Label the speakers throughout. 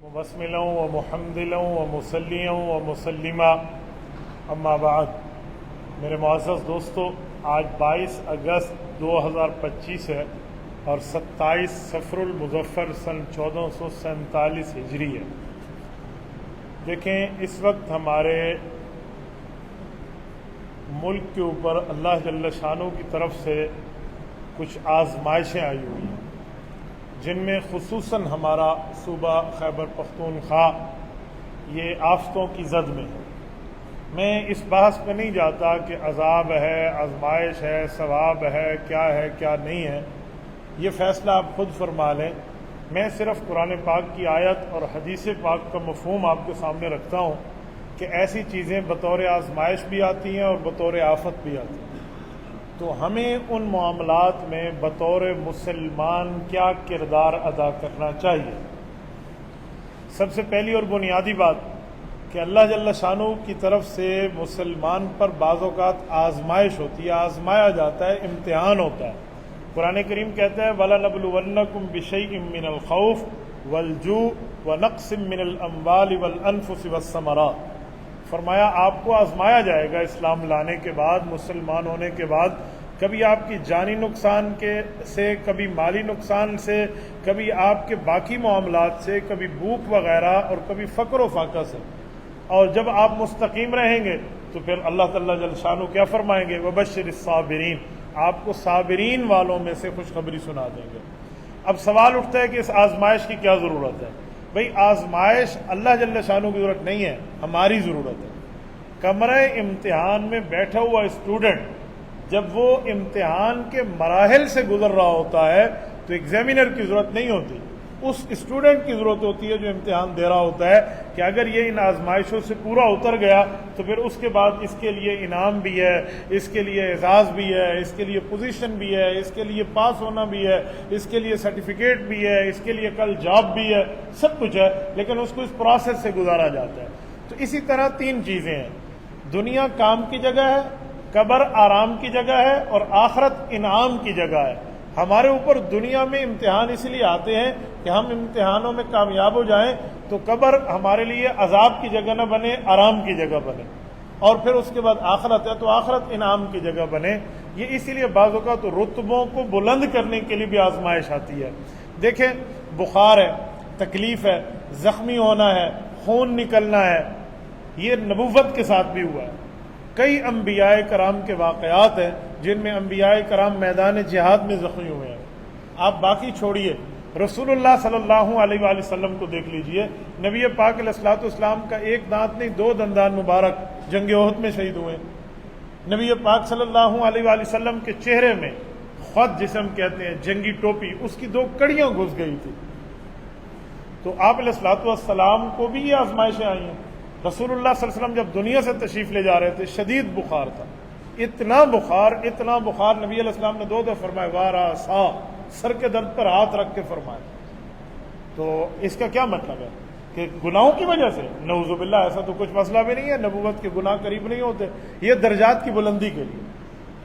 Speaker 1: مبسملا ومحمدلا ومصلیا ومسلما اما بعد۔ میرے معزز دوستو، آج 22 اگست 2025 ہے اور 27 صفر المظفر سن 1447 ہجری ہے۔ دیکھیں، اس وقت ہمارے ملک کے اوپر اللہ جل شانہ کی طرف سے کچھ آزمائشیں آئی ہوئی ہیں، جن میں خصوصاً ہمارا صوبہ خیبر پختونخوا یہ آفتوں کی زد میں ہے۔ میں اس بحث پہ نہیں جاتا کہ عذاب ہے، آزمائش ہے، ثواب ہے کیا نہیں ہے، یہ فیصلہ آپ خود فرما لیں۔ میں صرف قرآن پاک کی آیت اور حدیث پاک کا مفہوم آپ کے سامنے رکھتا ہوں کہ ایسی چیزیں بطور آزمائش بھی آتی ہیں اور بطور آفت بھی آتی ہیں، تو ہمیں ان معاملات میں بطور مسلمان کیا کردار ادا کرنا چاہیے۔ سب سے پہلی اور بنیادی بات کہ اللہ جل شانہ کی طرف سے مسلمان پر بعض اوقات آزمائش ہوتی ہے، آزمایا جاتا ہے، امتحان ہوتا ہے۔ قرآن کریم کہتا ہے وَلَنَبْلُوَنَّكُمْ بِشَيْءٍ مِّنَ الْخَوْفِ وَالْجُوعِ وَنَقْصٍ مِّنَ الْأَمْوَالِ وَالْأَنفُسِ وَالثَّمَرَاتِ، فرمایا آپ کو آزمایا جائے گا اسلام لانے کے بعد، مسلمان ہونے کے بعد، کبھی آپ کی جانی نقصان سے، کبھی مالی نقصان سے، کبھی آپ کے باقی معاملات سے، کبھی بھوک وغیرہ اور کبھی فقر و فاقہ سے۔ اور جب آپ مستقیم رہیں گے تو پھر اللہ تعالیٰ جل شانہ کیا فرمائیں گے؟ وَبَشِّرِ الصَّابِرِينَ، آپ کو صابرین والوں میں سے خوشخبری سنا دیں گے۔ اب سوال اٹھتا ہے کہ اس آزمائش کی کیا ضرورت ہے؟ بھئی آزمائش اللہ جل شانہ کی ضرورت نہیں ہے، ہماری ضرورت ہے۔ کمرہ امتحان میں بیٹھا ہوا اسٹوڈنٹ جب وہ امتحان کے مراحل سے گزر رہا ہوتا ہے تو ایگزامینر کی ضرورت نہیں ہوتی، اس اسٹوڈنٹ کی ضرورت ہوتی ہے جو امتحان دے رہا ہوتا ہے کہ اگر یہ ان آزمائشوں سے پورا اتر گیا تو پھر اس کے بعد اس کے لیے انعام بھی ہے، اس کے لیے اعزاز بھی ہے، اس کے لیے پوزیشن بھی ہے، اس کے لیے پاس ہونا بھی ہے، اس کے لیے سرٹیفکیٹ بھی ہے، اس کے لیے کل جاب بھی ہے، سب کچھ ہے، لیکن اس کو اس پروسیس سے گزارا جاتا ہے۔ تو اسی طرح تین چیزیں ہیں، دنیا کام کی جگہ ہے، قبر آرام کی جگہ ہے، اور آخرت انعام کی جگہ ہے۔ ہمارے اوپر دنیا میں امتحان اس لیے آتے ہیں کہ ہم امتحانوں میں کامیاب ہو جائیں تو قبر ہمارے لیے عذاب کی جگہ نہ بنے، آرام کی جگہ بنے، اور پھر اس کے بعد آخرت ہے تو آخرت انعام کی جگہ بنے۔ یہ اسی لیے بعض اوقات رتبوں کو بلند کرنے کے لیے بھی آزمائش آتی ہے۔ دیکھیں، بخار ہے، تکلیف ہے، زخمی ہونا ہے، خون نکلنا ہے، یہ نبوت کے ساتھ بھی ہوا ہے۔ کئی انبیاء کرام کے واقعات ہیں جن میں انبیاء کرام میدان جہاد میں زخمی ہوئے ہیں۔ آپ باقی چھوڑیے، رسول اللہ صلی اللہ علیہ وآلہ وسلم کو دیکھ لیجئے، نبی پاک علیہ الصلوۃ والسلام کا ایک دانت نہیں، دو دندان مبارک جنگ احد میں شہید ہوئے۔ نبی پاک صلی اللہ علیہ وآلہ وسلم کے چہرے میں خط جسم کہتے ہیں، جنگی ٹوپی، اس کی دو کڑیاں گھس گئی تھی۔ تو آپ علیہ الصلوۃ والسلام کو بھی یہ آزمائشیں آئی ہیں۔ رسول اللہ صلی اللہ علیہ وسلم جب دنیا سے تشریف لے جا رہے تھے، شدید بخار تھا، اتنا بخار نبی علیہ السلام نے دو دفعہ فرمایا وارا سا، سر کے درد پر ہاتھ رکھ کے فرمایا۔ تو اس کا کیا مطلب ہے کہ گناہوں کی وجہ سے؟ نعوذ باللہ، ایسا تو کچھ مسئلہ بھی نہیں ہے، نبوت کے گناہ قریب نہیں ہوتے، یہ درجات کی بلندی کے لیے۔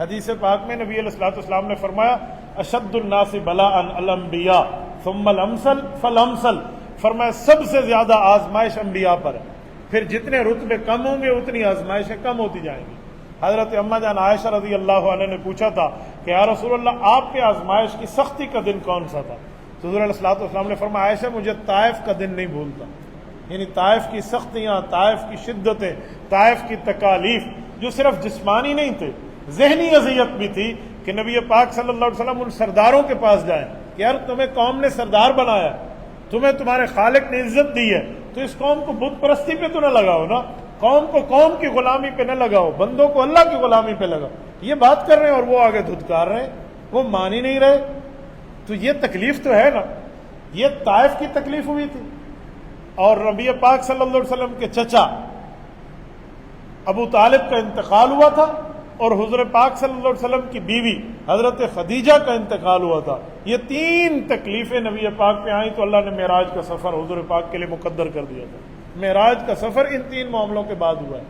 Speaker 1: حدیث پاک میں نبی علیہ الصلوۃ والسلام نے فرمایا اشد الناس بلاء الانبیاء ثم الامثل فالامثل، فرمایا سب سے زیادہ آزمائش انبیاء پر ہے، پھر جتنے رتبے کم ہوں گے اتنی آزمائشیں کم ہوتی جائیں گی۔ حضرت اما جان عائشہ رضی اللہ عنہ نے پوچھا تھا کہ یا رسول اللہ، آپ کے آزمائش کی سختی کا دن کون سا تھا؟ تو حضور علیہ الصلوۃ والسلام نے فرمایا عائشہ، مجھے طائف کا دن نہیں بھولتا، یعنی طائف کی سختیاں، طائف کی شدتیں، طائف کی تکالیف جو صرف جسمانی نہیں تھے، ذہنی اذیت بھی تھی کہ نبی پاک صلی اللہ علیہ وسلم ان سرداروں کے پاس جائیں کہ یار تمہیں قوم نے سردار بنایا، تمہیں تمہارے خالق نے عزت دی ہے، تو اس قوم کو بت پرستی پہ تو نہ لگاؤ نا، قوم کو قوم کی غلامی پہ نہ لگاؤ، بندوں کو اللہ کی غلامی پہ لگاؤ۔ یہ بات کر رہے ہیں اور وہ آگے دھتکار رہے ہیں، وہ مان ہی نہیں رہے۔ تو یہ تکلیف تو ہے نا، یہ طائف کی تکلیف ہوئی تھی، اور نبی پاک صلی اللہ علیہ وسلم کے چچا ابو طالب کا انتقال ہوا تھا، اور حضور پاک صلی اللہ علیہ وسلم کی بیوی حضرت خدیجہ کا انتقال ہوا تھا۔ یہ تین تکلیفیں نبی پاک پہ آئیں تو اللہ نے معراج کا سفر حضور پاک کے لیے مقدر کر دیا تھا۔ معراج کا سفر ان تین معاملوں کے بعد ہوا ہے۔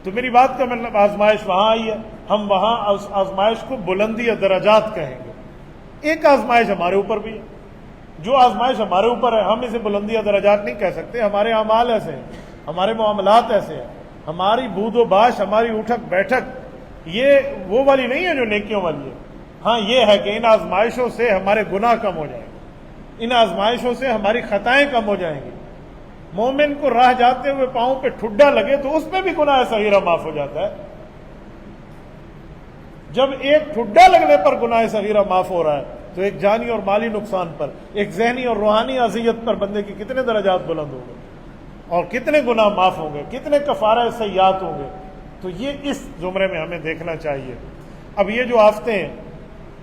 Speaker 1: تو میری بات کا مطلب آزمائش وہاں آئی ہے، ہم وہاں آزمائش کو بلندی یا درجات کہیں گے۔ ایک آزمائش ہمارے اوپر بھی ہے، جو آزمائش ہمارے اوپر ہے ہم اسے بلندیاں درجات نہیں کہہ سکتے. ہمارے اعمال ایسے ہیں, ہمارے معاملات ایسے ہیں, ہماری بود و باش, ہماری اٹھک بیٹھک یہ وہ والی نہیں ہے جو نیکیوں والی ہے. ہاں یہ ہے کہ ان آزمائشوں سے ہمارے گناہ کم ہو جائیں گے, ان آزمائشوں سے ہماری خطائیں کم ہو جائیں گی. مومن کو راہ جاتے ہوئے پاؤں پہ ٹھڈا لگے تو اس میں بھی گناہ صغیرہ معاف ہو جاتا ہے. جب ایک ٹھڈا لگنے پر گناہ صغیرہ معاف ہو رہا ہے تو ایک جانی اور مالی نقصان پر, ایک ذہنی اور روحانی اذیت پر بندے کی کتنے درجات بلند ہوں گے اور کتنے گناہ معاف ہوں گے, کتنے کفارہ سیئات ہوں گے. تو یہ اس زمرے میں ہمیں دیکھنا چاہیے. اب یہ جو آفتیں ہیں,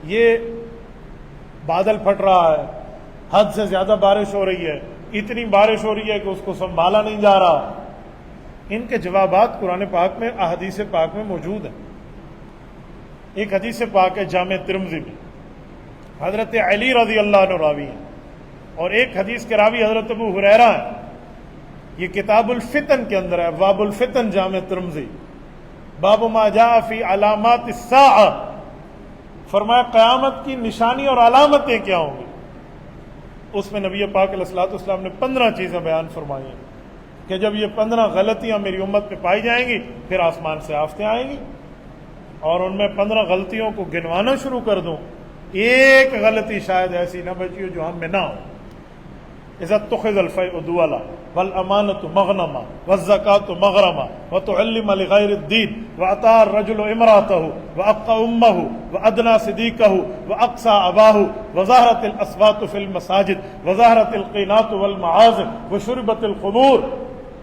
Speaker 1: یہ بادل پھٹ رہا ہے, حد سے زیادہ بارش ہو رہی ہے, اتنی بارش ہو رہی ہے کہ اس کو سنبھالا نہیں جا رہا, ان کے جوابات قرآن پاک میں, احادیث پاک میں موجود ہیں. ایک حدیث پاک ہے جامع ترمذی میں, حضرت علی رضی اللہ عنہ راوی ہیں, اور ایک حدیث کے راوی حضرت ابو ہریرہ ہیں. یہ کتاب الفتن کے اندر ہے, ابواب الفتن جامع ترمذی, باب ما جاء فی علامات الساعہ. فرمایا قیامت کی نشانی اور علامتیں کیا ہوں گی. اس میں نبی پاک علیہ الصلوۃ والسلام نے 15 چیزیں بیان فرمائی ہیں کہ جب یہ 15 غلطیاں میری امت پہ پائی جائیں گی پھر آسمان سے آفتیں آئیں گی. اور ان میں 15 غلطیوں کو گنوانا شروع کر دوں, ایک غلطی شاید ایسی نہ بچی ہو جو ہم میں نہ ہو. اذا اتخذ الفیء دولا والامانة مغنما والزکاة مغرما وتعلم لغیر الدین واطاع الرجل امراته واقى امه وادنى صديقه واقصى اباه وظهرت الاصوات في المساجد وظهرت القينات والمعازف وشربت الخمور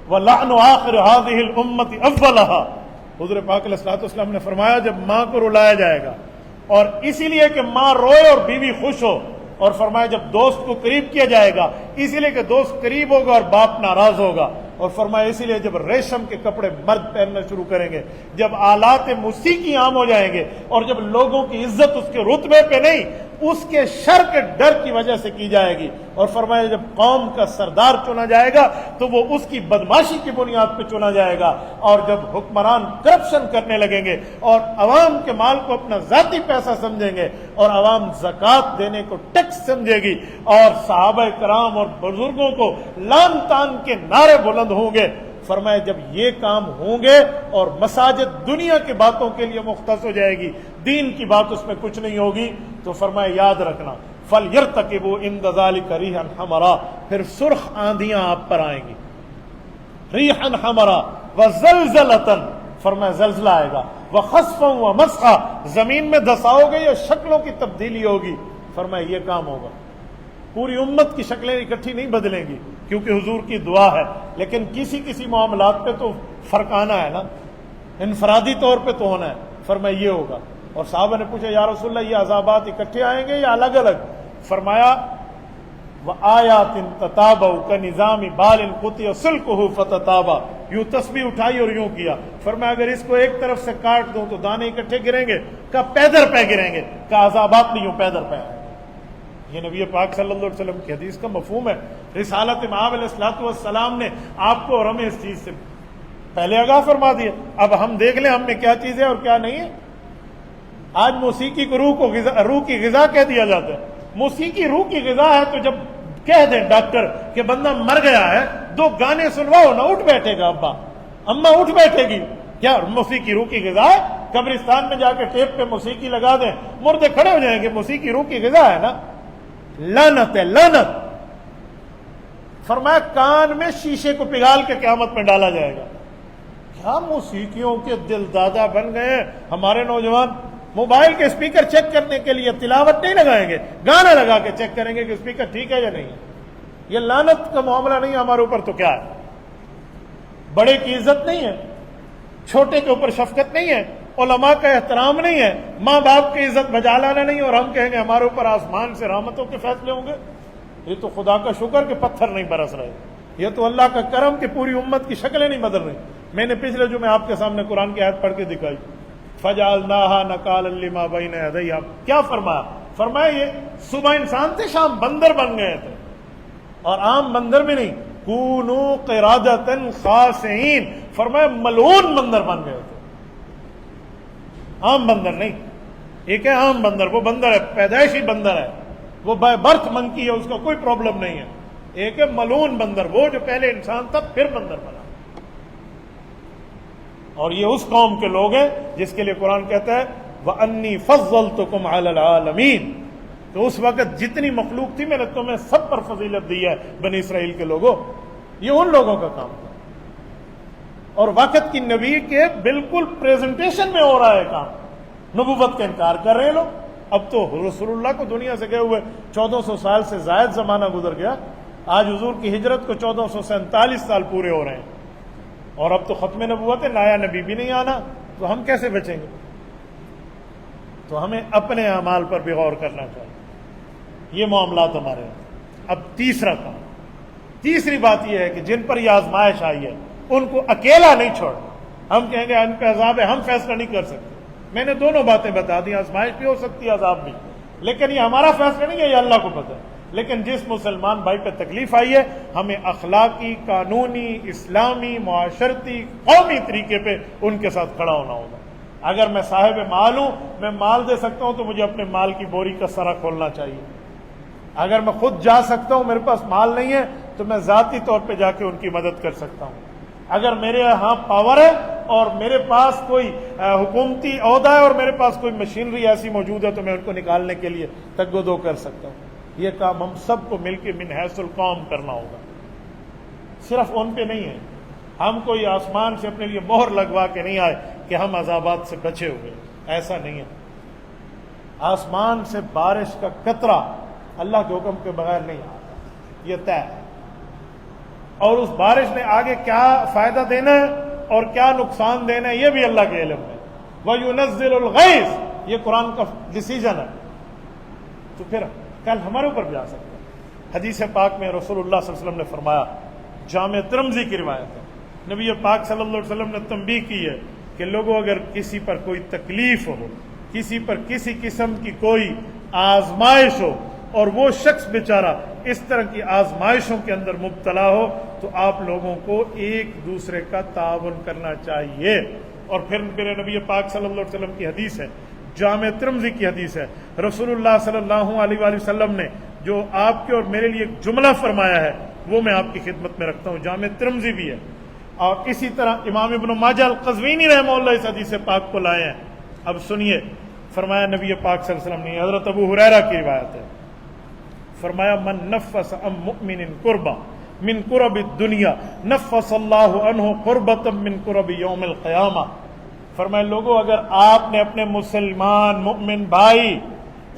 Speaker 1: ولعن آخر هذه الامة اولها. حضور پاک علیہ الصلوۃ والسلام نے فرمایا جب ماں کو رلایا جائے گا, اور اسی لیے کہ ماں روئے اور بیوی خوش ہو, اور فرمایا جب دوست کو قریب کیا جائے گا اسی لیے کہ دوست قریب ہوگا اور باپ ناراض ہوگا, اور فرمایا اسی لیے جب ریشم کے کپڑے مرد پہننا شروع کریں گے, جب آلات موسیقی عام ہو جائیں گے, اور جب لوگوں کی عزت اس کے رتبے پہ نہیں اس کے شر کے ڈر کی وجہ سے کی جائے گی, اور فرمایا جب قوم کا سردار چنا جائے گا تو وہ اس کی بدماشی کی بنیاد پہ چنا جائے گا, اور جب حکمران کرپشن کرنے لگیں گے اور عوام کے مال کو اپنا ذاتی پیسہ سمجھیں گے اور عوام زکوٰۃ دینے کو ٹیکس سمجھے گی, اور صحابہ کرام اور بزرگوں کو لان تان کے نعرے بلند ہوں گے. فرمایا جب یہ کام ہوں گے اور مساجد دنیا کی باتوں کے لیے مختص ہو جائے گی, دین کی بات اس میں کچھ نہیں ہوگی, تو فرمایا یاد رکھنا فَلْيَرْتَقِبُوا عِنْدَ ذَلِكَ رِيحًا حَمَرًا, پھر سرخ آندیاں آپ پر آئیں گی. ریحًا حمرا وزلزلۃ, فرمایا زلزلہ آئے گا, وخسفا ومسخا, زمین میں دھساؤ گے یا شکلوں کی تبدیلی ہوگی. فرمایا یہ کام ہوگا. پوری امت کی شکلیں اکٹھی نہیں بدلیں گی کیونکہ حضور کی دعا ہے, لیکن کسی کسی معاملات پہ تو فرق آنا ہے نا, انفرادی طور پہ تو ہونا ہے. فرمایا یہ ہوگا. اور صحابہ نے پوچھا یا رسول اللہ یہ عذابات اکٹھے آئیں گے یا الگ الگ؟ فرمایا وآیات تتابع کنظام بال قطع سلکہ فتتابع, یوں تسبیح اٹھائی اور یوں کیا. فرمایا اگر اس کو ایک طرف سے کاٹ دوں تو دانے اکٹھے گریں گے, کا پیدر پہ گریں گے, کا عذابات نہیں یوں پیدر پہ. یہ نبی پاک صلی اللہ علیہ وسلم کی حدیث کا مفہوم ہے. رسالت مآب علیہ الصلوۃ والسلام نے آپ کو اور ہمیں اس چیز سے پہلے آگاہ فرما دیا. اب ہم دیکھ لیں ہم میں کیا چیز ہے اور کیا نہیں ہے. آج موسیقی کو روح کی غذا کہہ دیا جاتا ہے. موسیقی روح کی غذا ہے تو جب کہہ دیں ڈاکٹر کہ بندہ مر گیا ہے 2 گانے سنواؤ نہ, اٹھ بیٹھے گا ابا, اماں اٹھ بیٹھے گی. کیا موسیقی روح کی غذا ہے؟ قبرستان میں جا کے ٹیپ پہ موسیقی لگا دیں, مردے کھڑے ہو جائیں گے. موسیقی روح کی غذا ہے نا, لعنت ہے لعنت. فرمایا کان میں شیشے کو پگھال کے قیامت میں ڈالا جائے گا. کیا موسیقیوں کے دل دادا بن گئے ہیں ہمارے نوجوان. موبائل کے اسپیکر چیک کرنے کے لیے تلاوت نہیں لگائیں گے, گانا لگا کے چیک کریں گے کہ اسپیکر ٹھیک ہے یا نہیں. یہ لعنت کا معاملہ نہیں ہے ہمارے اوپر تو کیا ہے. بڑے کی عزت نہیں ہے, چھوٹے کے اوپر شفقت نہیں ہے, علماء کا احترام نہیں ہے, ماں باپ کی عزت بجا لانا نہیں, اور ہم کہیں گے ہمارے اوپر آسمان سے رحمتوں کے فیصلے ہوں گے. یہ تو خدا کا شکر کہ پتھر نہیں برس رہے, یہ تو اللہ کا کرم کہ پوری امت کی شکلیں نہیں بدل رہی. میں نے پچھلے جو میں آپ کے سامنے قرآن کی آیت پڑھ کے دکھائی, فَجَعَلْنَاهَا نَكَالًا لِمَا بَيْنَ يَدَيْهَا, کیا فرمایا؟ فرمایا یہ صبح انسان تھے شام بندر بن گئے تھے, اور عام بندر بھی نہیں, كُونُوا قِرَادَةً خَاسِئِينَ, فرمایا ملعون بندر بن گئے تھے. عام بندر نہیں, ایک ہے عام بندر, وہ بندر ہے پیدائشی بندر ہے, وہ بائی برتھ منکی ہے، اس کا کوئی پرابلم نہیں ہے. ایک ہے ملعون بندر، وہ جو پہلے انسان تھا پھر بندر بنا. اور یہ اس قوم کے لوگ ہیں جس کے لیے قرآن کہتا ہے وَأَنِّي فَضَّلْتُكُمْ عَلَى الْعَالَمِينَ، تو اس وقت جتنی مخلوق تھی میں نے تمہیں سب پر فضیلت دی ہے بنی اسرائیل کے لوگوں. یہ ان لوگوں کا کام تھا، اور وقت کی نبی کے بالکل پریزنٹیشن میں ہو رہا ہے کام. نبوت کا انکار کر رہے ہیں لوگ. اب تو رسول اللہ کو دنیا سے گئے ہوئے 1400 سال سے زائد زمانہ گزر گیا. آج حضور کی ہجرت کو 1447 سال پورے ہو رہے ہیں، اور اب تو ختم نبوت ہے، نیا نبی بھی نہیں آنا، تو ہم کیسے بچیں گے؟ تو ہمیں اپنے اعمال پر بھی غور کرنا چاہیے. یہ معاملات ہمارے ہیں. اب تیسرا کام، تیسری بات یہ ہے کہ جن پر یہ آزمائش آئی ہے ان کو اکیلا نہیں چھوڑنا. ہم کہیں گے ان پہ عذاب ہے، ہم فیصلہ نہیں کر سکتے. میں نے دونوں باتیں بتا دی، آزمائش بھی ہو سکتی ہے، عذاب بھی، لیکن یہ ہمارا فیصلہ نہیں ہے، یہ اللہ کو پتہ ہے. لیکن جس مسلمان بھائی پہ تکلیف آئی ہے ہمیں اخلاقی، قانونی، اسلامی، معاشرتی، قومی طریقے پہ ان کے ساتھ کھڑا ہونا ہوگا. اگر میں صاحب مال ہوں، میں مال دے سکتا ہوں، تو مجھے اپنے مال کی بوری کا سرا کھولنا چاہیے. اگر میں خود جا سکتا ہوں، میرے پاس مال نہیں ہے، تو میں ذاتی طور پہ جا کے ان کی مدد کر سکتا ہوں. اگر میرے ہاں پاور ہے اور میرے پاس کوئی حکومتی عہدہ ہے اور میرے پاس کوئی مشینری ایسی موجود ہے، تو میں ان کو نکالنے کے لیے تگ و دو کر سکتا ہوں. یہ کام ہم سب کو مل کے من حیث القوم کرنا ہوگا، صرف ان پہ نہیں ہے. ہم کوئی آسمان سے اپنے لیے مہر لگوا کے نہیں آئے کہ ہم عذابات سے بچے ہوئے، ایسا نہیں ہے. آسمان سے بارش کا قطرہ اللہ کے حکم کے بغیر نہیں آتا، یہ طے ہے. اور اس بارش نے آگے کیا فائدہ دینا ہے اور کیا نقصان دینا ہے، یہ بھی اللہ کے علم ہے. وَيُنَزِّلُ الْغَيْثَ، یہ قرآن کا ڈیسیجن ہے. تو پھر کل ہمارے اوپر بھی آ سکتا ہے. حدیث پاک میں رسول اللہ صلی اللہ علیہ وسلم نے فرمایا، جامع ترمذی کی روایت ہے، نبی پاک صلی اللہ علیہ وسلم نے تنبیہ کی ہے کہ لوگوں اگر کسی پر کوئی تکلیف ہو، کسی پر کسی قسم کی کوئی آزمائش ہو، اور وہ شخص بیچارہ اس طرح کی آزمائشوں کے اندر مبتلا ہو، تو آپ لوگوں کو ایک دوسرے کا تعاون کرنا چاہیے. اور پھر میرے نبی پاک صلی اللہ علیہ وسلم کی حدیث ہے، جامع ترمذی کی حدیث ہے، رسول اللہ صلی اللہ علیہ وآلہ وسلم نے جو آپ کے اور میرے لیے ایک جملہ فرمایا ہے وہ میں آپ کی خدمت میں رکھتا ہوں. جامع ترمذی بھی ہے، اور اسی طرح امام ابن ماجہ القزوینی رحمہ اللہ اس حدیث پاک کو لائے ہیں. اب سنیے، فرمایا نبی پاک صلی اللہ علیہ وسلم نے، حضرت ابو ہریرہ کی روایت ہے، فرمایا من نفس عن مؤمن قربا من قرب الدنیا نفس اللہ عنہ قربۃ من قرب یوم القیامہ. فرمایا لوگوں اگر آپ نے اپنے مسلمان مؤمن بھائی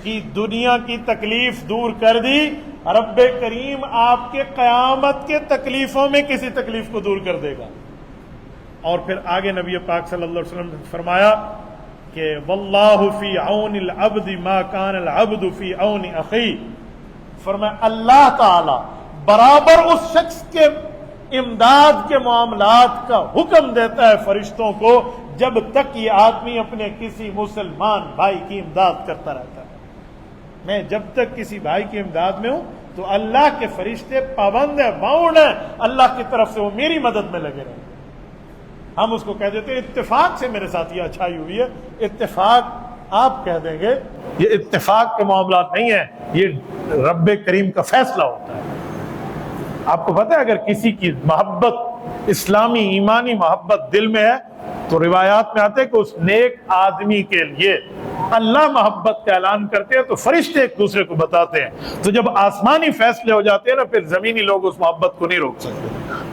Speaker 1: کی دنیا کی تکلیف دور کر دی، رب کریم آپ کے قیامت کے تکلیفوں میں کسی تکلیف کو دور کر دے گا. اور پھر آگے نبی پاک صلی اللہ علیہ وسلم نے فرمایا کہ واللہ فی عون العبد ما کان العبد فی عون اخی. فرمایا اللہ تعالی برابر اس شخص کے امداد کے معاملات کا حکم دیتا ہے فرشتوں کو جب تک یہ آدمی اپنے کسی مسلمان بھائی کی امداد کرتا رہتا ہے. میں جب تک کسی بھائی کی امداد میں ہوں تو اللہ کے فرشتے پابند ہیں، باؤنڈ ہیں اللہ کی طرف سے، وہ میری مدد میں لگے رہے. ہم اس کو کہہ دیتے ہیں اتفاق سے میرے ساتھ یہ اچھائی ہوئی ہے. اتفاق آپ کہہ دیں گے، یہ اتفاق کے معاملات نہیں ہیں، یہ رب کریم کا فیصلہ ہوتا ہے. آپ کو پتہ ہے اگر کسی کی محبت، اسلامی ایمانی محبت دل میں ہے تو روایات میں آتے ہیں کہ اس نیک آدمی کے لیے اللہ محبت کا اعلان کرتے ہیں تو فرشتے ایک دوسرے کو بتاتے ہیں. تو جب آسمانی فیصلے ہو جاتے ہیں نا، پھر زمینی لوگ اس محبت کو نہیں روک سکتے،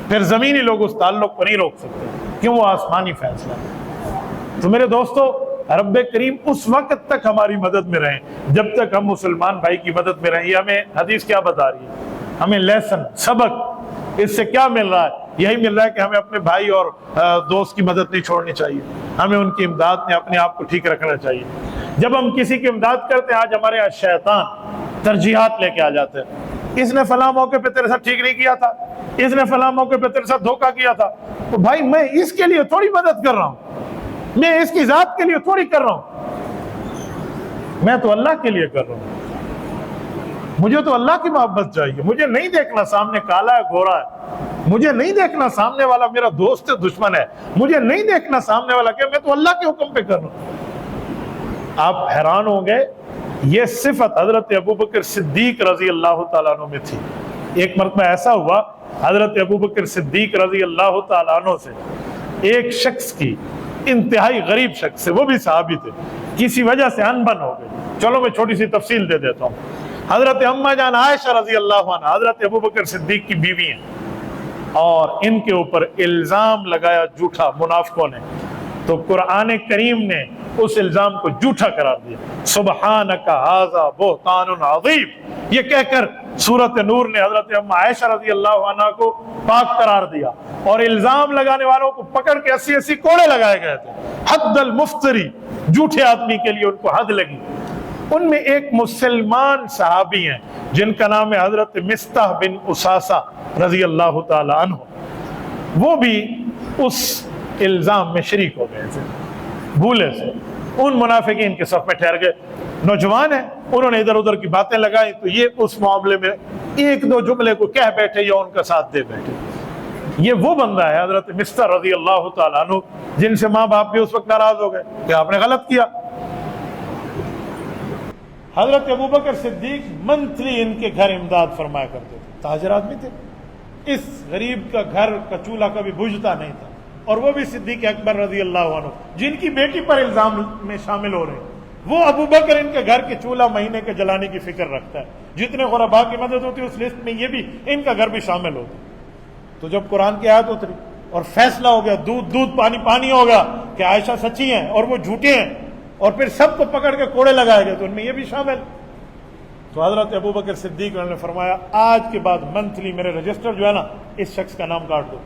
Speaker 1: پھر زمینی لوگ اس تعلق کو نہیں روک سکتے، کیوں؟ وہ آسمانی فیصلہ ہے. تو میرے دوستو، رب کریم اس وقت تک ہماری مدد میں رہیں جب تک ہم مسلمان بھائی کی مدد میں رہیں. یہ ہمیں حدیث کیا بتا رہی ہے؟ ہمیں لیسن، سبق اس سے کیا مل رہا ہے؟ یہی مل رہا ہے کہ ہمیں اپنے بھائی اور دوست کی مدد نہیں چھوڑنی چاہیے، ہمیں ان کی امداد میں اپنے آپ کو ٹھیک رکھنا چاہیے. جب ہم کسی کی امداد کرتے ہیں، آج ہمارے یہاں شیطان ترجیحات لے کے آ جاتے ہیں، اس نے فلاں موقع پہ تیرے ساتھ ٹھیک نہیں کیا تھا، اس نے فلاں موقع پہ تیرے ساتھ دھوکہ کیا تھا. تو بھائی میں اس کے لیے تھوڑی مدد کر رہا ہوں، میں اس کی ذات کے لیے تھوڑی کر رہا ہوں، میں تو اللہ کے لیے کر رہا ہوں. مجھے تو اللہ کی محبت چاہیے. مجھے نہیں دیکھنا سامنے کالا ہے گورا ہے، مجھے نہیں دیکھنا سامنے والا میرا دوست ہے دشمن ہے، مجھے نہیں دیکھنا سامنے والا کہ میں تو اللہ کے حکم پہ کر رہا ہوں. آپ حیران ہوں گے یہ صفت حضرت ابوبکر صدیق رضی اللہ تعالیٰ عنہ میں تھی۔ ایک مرتبہ ایسا ہوا، حضرت ابوبکر صدیق رضی اللہ تعالیٰ عنہ سے ایک شخص کی، انتہائی غریب شخص سے، وہ بھی صحابی تھے، کسی وجہ سے انبن ہو گئی۔ چلو میں چھوٹی سی تفصیل دے دیتا ہوں۔ حضرت اماں جان عائشہ رضی اللہ عنہ حضرت ابوبکر صدیق کی بیوی ہیں، اور ان کے اوپر الزام لگایا جھوٹا منافقوں نے، تو قرآن کریم نے اس الزام کو جھوٹا قرار دیا۔ سبحانک ھذا بہتان عظیم، یہ کہہ کر سورۃ نور نے حضرت اماں عائشہ رضی اللہ عنہ کو پاک قرار دیا، اور الزام لگانے والوں کو پکڑ کے 80 کوڑے لگائے گئے تھے۔ حد المفتری، جھوٹے آدمی کے لیے ان کو حد لگی۔ ان میں ایک مسلمان صحابی ہیں جن کا نام ہے حضرت مصطح بن اساسہ رضی اللہ تعالی عنہ، وہ بھی اس الزام میں شریک ہو گئے تھے بھولے سے۔ ان منافقین کے صف میں ٹھہر گئے، نوجوان ہیں، انہوں نے ادھر ادھر کی باتیں لگائی، تو یہ اس معاملے میں ایک دو جملے کو کہہ بیٹھے یا ان کا ساتھ دے بیٹھے۔ یہ وہ بندہ ہے حضرت مصطح رضی اللہ تعالیٰ عنہ جن سے ماں باپ بھی اس وقت ناراض ہو گئے کہ آپ نے غلط کیا۔ حضرت ابوبکر صدیق منتھلی ان کے گھر امداد فرمایا کرتے تھے، تاجر آدمی تھے، اس غریب کا گھر کا چولہا کبھی بجھتا نہیں تھا، اور وہ بھی صدیق اکبر رضی اللہ عنہ جن کی بیٹی پر الزام میں شامل ہو رہے ہیں، وہ ابوبکر ان کے گھر کے چولہا مہینے کے جلانے کی فکر رکھتا ہے۔ جتنے غرباء کی مدد ہوتی ہے اس لسٹ میں یہ بھی ان کا گھر بھی شامل ہوتا ہے۔ تو جب قرآن کی آیت اتری اور فیصلہ ہو گیا، دودھ دودھ پانی پانی ہو گیا کہ عائشہ سچی ہیں اور وہ جھوٹے ہیں، اور پھر سب کو پکڑ کے کوڑے لگائے گئے، تو ان میں یہ بھی شامل۔ تو حضرت ابوبکر صدیق نے فرمایا آج کے بعد منتھلی میرے رجسٹر جو ہے نا، اس شخص کا نام کاٹ دو،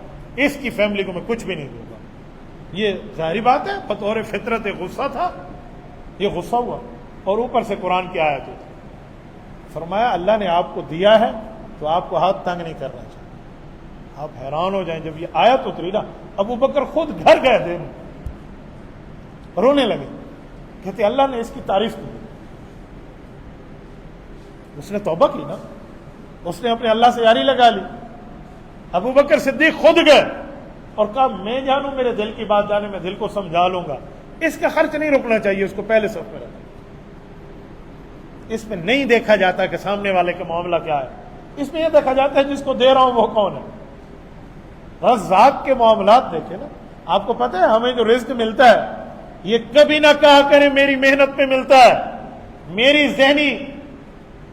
Speaker 1: اس کی فیملی کو میں کچھ بھی نہیں دوں گا۔ یہ ظاہری بات ہے، بطور فطرت غصہ تھا، یہ غصہ ہوا، اور اوپر سے قرآن کی آیت ہوتی۔ فرمایا اللہ نے آپ کو دیا ہے تو آپ کو ہاتھ تنگ نہیں کرنا چاہیے۔ آپ حیران ہو جائیں، جب یہ آیت اتری نا، ابوبکر خود گھر گئے تھے، رونے لگے، کہتے اللہ نے اس کی تعریف کی، اس نے توبہ کی نا، اس نے اپنے اللہ سے یاری لگا لی۔ ابوبکر صدیق خود گئے اور کہا میں جانوں میرے دل کی بات جانے، میں دل کو سمجھا لوں گا، اس کا خرچ نہیں رکنا چاہیے، اس کو پہلے صف میں رکھنا۔ اس میں نہیں دیکھا جاتا کہ سامنے والے کا معاملہ کیا ہے، اس میں یہ دیکھا جاتا ہے جس کو دے رہا ہوں وہ کون ہے۔ رزاق کے معاملات دیکھیں نا، آپ کو پتہ ہے ہمیں جو رزق ملتا ہے یہ کبھی نہ کہا کریں میری محنت پہ ملتا ہے، میری ذہنی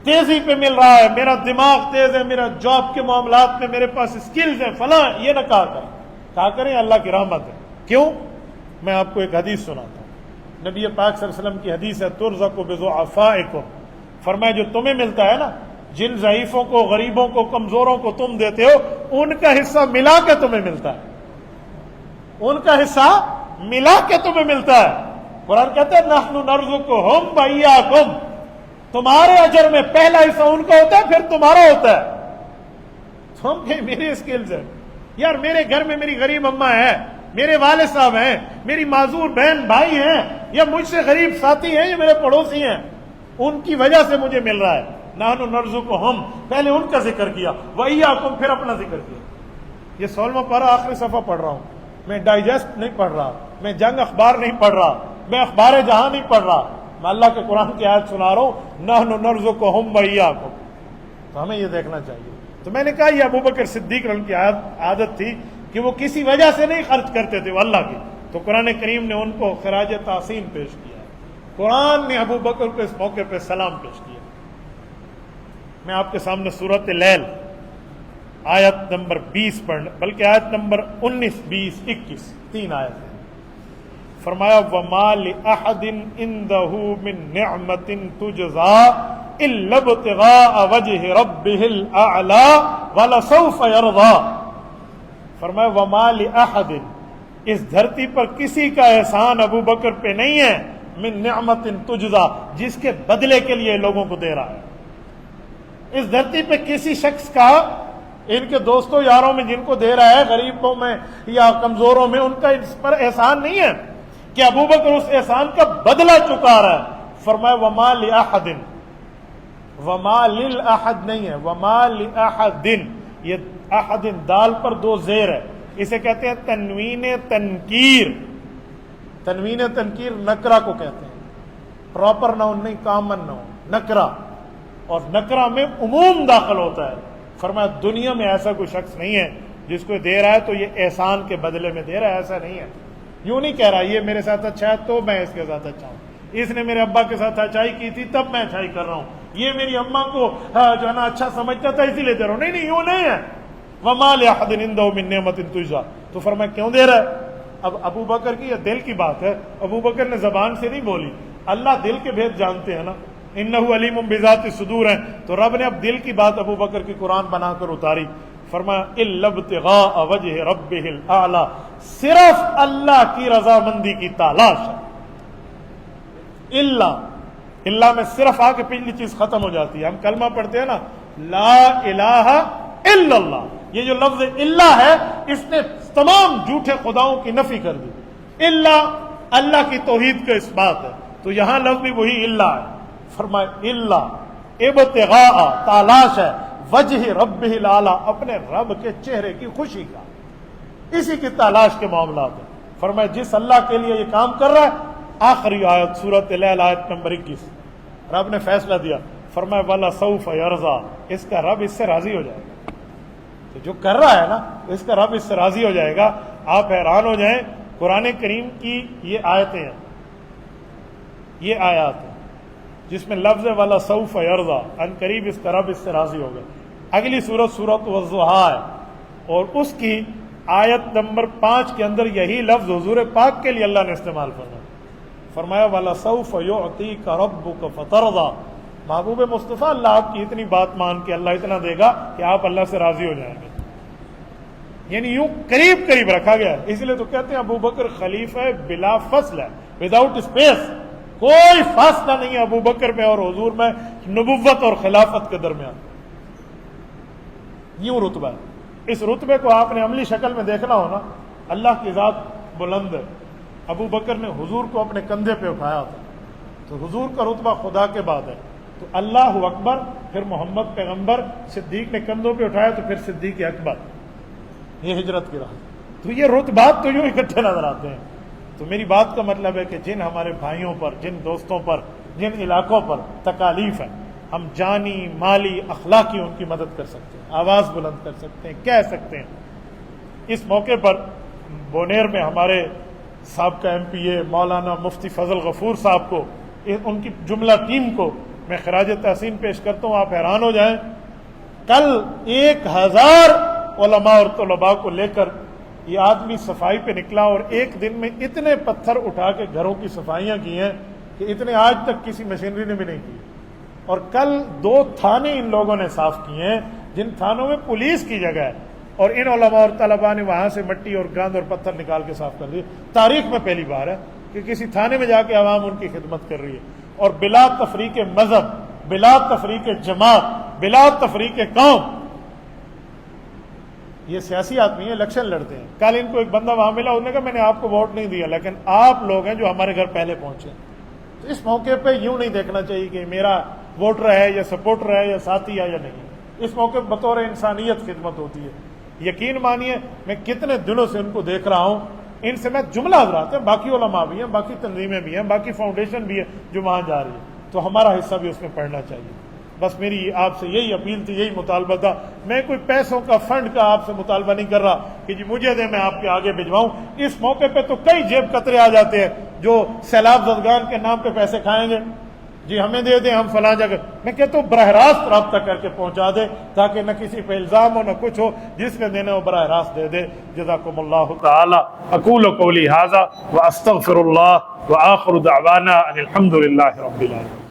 Speaker 1: تیزی پہ مل رہا ہے، میرا دماغ تیز ہے، میرا جاب کے معاملات میں میرے پاس سکلز ہیں فلاں، یہ نہ کہا کریں، کہا کریں اللہ کی رحمت ہے۔ کیوں؟ میں آپ کو ایک حدیث سناتا ہوں، نبی پاک صلی اللہ علیہ وسلم کی حدیث ہے، ترزق بضعفائکم، فرمایا جو تمہیں ملتا ہے نا، جن ضعیفوں کو، غریبوں کو، کمزوروں کو تم دیتے ہو، ان کا حصہ ملا کے تمہیں ملتا ہے، ان کا حصہ ملا کے تمہیں ملتا ہے۔ قرآن کہتا ہے نحن نرزقہم وإیاکم، تمہارے اجر میں پہلا حصہ ان کا ہوتا ہے، پھر تمہارا ہوتا ہے۔ تم کہ میری سکلز ہے یار، میرے گھر میں میری غریب اماں ہے، میرے والد صاحب ہیں، میری معذور بہن بھائی ہیں، یا مجھ سے غریب ساتھی ہیں، یا میرے پڑوسی ہیں، ان کی وجہ سے مجھے مل رہا ہے۔ نحن نرزقہم، پہلے ان کا ذکر کیا، وإیاکم پھر اپنا ذکر کیا۔ یہ 16واں پارہ آخری صفحہ پڑھ رہا ہوں، میں ڈائجسٹ نہیں پڑھ رہا، میں جنگ اخبار نہیں پڑھ رہا، میں اخبار جہاں نہیں پڑھ رہا، میں اللہ کے قرآن کی آیت سنا رہا ہوں، نحن نرزقہم وإیاکم۔ تو ہمیں یہ دیکھنا چاہیے۔ تو میں نے کہا یہ ابوبکر صدیق رضی اللہ عنہ کی عادت تھی کہ وہ کسی وجہ سے نہیں خرچ کرتے تھے، وہ اللہ کی۔ تو قرآن کریم نے ان کو خراج تحسین پیش کیا، قرآن نے ابوبکر کو اس موقع پہ سلام پیش کیا۔ میں آپ کے سامنے سورۃ لیل آیت نمبر 20 پڑھنا، بلکہ آیت نمبر 19، 20، 21، 3 آیت ہیں۔ فرمایا وَمَا لِأَحَدٍ عِندَهُ مِن نِعْمَةٍ تُجْزَىٰ إِلَّا ابْتِغَاءَ وَجْهِ رَبِّهِ الْأَعْلَىٰ وَلَسَوْفَ يَرْضَىٰ۔ فرمایا وَمَا لِأَحَدٍ، اس دھرتی پر کسی کا احسان ابوبکر پہ نہیں ہے، من نعمت تجزا، جس کے بدلے کے لیے لوگوں کو دے رہا ہے۔ اس دھرتی پہ کسی شخص کا، ان کے دوستوں یاروں میں جن کو دے رہا ہے، غریبوں میں یا کمزوروں میں، ان کا اس پر احسان نہیں ہے کہ ابوبکر اس احسان کا بدلہ چکا رہا ہے۔ فرمایا وما لأحد، وما للأحد نہیں ہے، وما لأحد، یہ احد دال پر 2 زیر ہے، اسے کہتے ہیں تنوین تنکیر۔ تنوین تنکیر نکرہ کو کہتے ہیں، پراپر ناؤن نہیں، کامن ناؤن۔ نکرہ، اور نکرہ میں عموم داخل ہوتا ہے. فرمایا دنیا میں ایسا کوئی شخص نہیں ہے جس کو دے رہا ہے تو یہ احسان کے بدلے میں دے رہا ہے، ایسا نہیں ہے. یوں نہیں کہہ رہا یہ میرے ساتھ اچھا ہے تو میں اس کے ساتھ اچھا ہوں، اس نے میرے ابا کے ساتھ اچھائی کی تھی تب میں اچھائی کر رہا ہوں، یہ میری اماں کو جو ہے نا اچھا سمجھتا تھا اسی لیے دے رہا ہوں. نہیں، یوں نہیں ہے. وَمَا لِأَحَدٍ عِندَهُ مِن نِّعْمَةٍ تُجْزَىٰ. تو فرمایا کیوں دے رہا ہے؟ اب ابو بکر کی یہ دل کی بات ہے، ابو بکر نے زبان سے نہیں بولی، اللہ دل کے بھید جانتے ہیں نا. انہ علیم بذات الصدور ہے، تو رب نے اب دل کی بات ابو بکر کی قرآن بنا کر اتاری. فرمایا الا ابتغاء وجہ ربہ الاعلی، صرف اللہ کی رضامندی کی تلاش ہے. اللہ میں صرف آ کے پچھلی چیز ختم ہو جاتی ہے. ہم کلمہ پڑھتے ہیں نا لا الہ الا اللہ، یہ جو لفظ اللہ ہے اس نے تمام جھوٹے خداؤں کی نفی کر دی. اللہ کی توحید کا اس بات ہے، تو یہاں لفظ بھی وہی اللہ ہے. فرمائے اللہ ابتغاء، تلاش ہے، وجہ رب الاعلی، اپنے رب کے چہرے کی خوشی کا، اسی کی تلاش کے معاملات ہیں. فرمائے جس اللہ کے لیے یہ کام کر رہا ہے، آخری آیت سورۃ لیل آیت نمبر 21، رب نے فیصلہ دیا. فرمایا وَلَسَوْفَ يَرْضَىٰ، اس کا رب اس سے راضی ہو جائے گا. تو جو کر رہا ہے نا اس کا رب اس سے راضی ہو جائے گا. آپ حیران ہو جائیں، قرآن کریم کی یہ آیتیں ہیں، یہ آیات ہیں جس میں لفظ والا سوف یرضا، ان قریب اس کا رب اس سے راضی ہوگا. اگلی سورت والضحیٰ ہے، اور اس کی آیت نمبر 5 کے اندر یہی لفظ حضور پاک کے لیے اللہ نے استعمال فرمایا والا سوف یعطیک ربک فترضا. محبوب مصطفیٰ اللہ آپ کی اتنی بات مان کے اللہ اتنا دے گا کہ آپ اللہ سے راضی ہو جائیں گے. یعنی یوں قریب رکھا گیا ہے. اس لیے تو کہتے ہیں ابو بکر خلیفہ بلا فصل ہے، وداؤٹ اسپیس. کوئی فاصلہ نہیں ہے ابو بکر میں اور حضور میں نبوت اور خلافت کے درمیان. یوں رتبہ ہے. اس رتبے کو آپ نے عملی شکل میں دیکھنا ہونا. اللہ کی ذات بلند ہے. ابو بکر نے حضور کو اپنے کندھے پہ اٹھایا تھا، تو حضور کا رتبہ خدا کے بعد ہے. تو اللہ اکبر، پھر محمد پیغمبر، صدیق نے کندھوں پہ اٹھایا تو پھر صدیق اکبر. یہ ہجرت کی راہ. تو یہ رتبات تو یوں اکٹھے نظر آتے ہیں. تو میری بات کا مطلب ہے کہ جن ہمارے بھائیوں پر، جن دوستوں پر، جن علاقوں پر تکالیف ہے، ہم جانی، مالی، اخلاقی ان کی مدد کر سکتے ہیں، آواز بلند کر سکتے ہیں، کہہ سکتے ہیں. اس موقع پر بونیر میں ہمارے سابقہ MP مولانا مفتی فضل غفور صاحب کو، ان کی جملہ ٹیم کو میں خراج تحسین پیش کرتا ہوں. آپ حیران ہو جائیں، کل 1000 علماء اور طلباء کو لے کر یہ آدمی صفائی پہ نکلا، اور ایک دن میں اتنے پتھر اٹھا کے گھروں کی صفائیاں کی ہیں کہ اتنے آج تک کسی مشینری نے بھی نہیں کی. اور کل 2 تھانے ان لوگوں نے صاف کیے ہیں جن تھانوں میں پولیس کی جگہ ہے، اور ان علماء اور طلباء نے وہاں سے مٹی اور گند اور پتھر نکال کے صاف کر دیے. تاریخ میں پہلی بار ہے کہ کسی تھانے میں جا کے عوام ان کی خدمت کر رہی ہے. اور بلا تفریق مذہب، بلا تفریق جماعت، بلا تفریق قوم. یہ سیاسی آدمی ہیں، الیکشن لڑتے ہیں. کل ان کو ایک بندہ وہاں ملا، انہوں نے کہا میں نے آپ کو ووٹ نہیں دیا، لیکن آپ لوگ ہیں جو ہمارے گھر پہلے پہنچے. تو اس موقع پہ یوں نہیں دیکھنا چاہیے کہ میرا ووٹر ہے یا سپورٹر ہے یا ساتھی ہے یا نہیں. اس موقع پہ بطور انسانیت خدمت ہوتی ہے. یقین مانیے میں کتنے دنوں سے ان کو دیکھ رہا ہوں. ان سے میں جملہ حضرات ہیں، باقی علماء بھی ہیں، باقی تنظیمیں بھی ہیں، باقی فاؤنڈیشن بھی ہے جو وہاں جا رہی ہے. تو ہمارا حصہ بھی اس میں پڑھنا چاہیے. بس میری آپ سے یہی اپیل تھی، یہی مطالبہ تھا. میں کوئی پیسوں کا فنڈ کا آپ سے مطالبہ نہیں کر رہا کہ جی مجھے دیں میں آپ کے آگے بھجواؤں. اس موقع پہ تو کئی جیب قطرے آ جاتے ہیں جو سیلاب زدگان کے نام پہ پیسے کھائیں گے، جی ہمیں دے دیں ہم فلاں جگہ. میں کہتا ہوں براہ راست رابطہ کر کے پہنچا دے تاکہ نہ کسی پہ الزام ہو نہ کچھ ہو. جس نے دینا وہ براہ راست دے دے. جزاکم اللہ تعالی. اقول قولی ھذا واستغفر اللہ وآخر دعوانا ان الحمد للہ رب العالمین.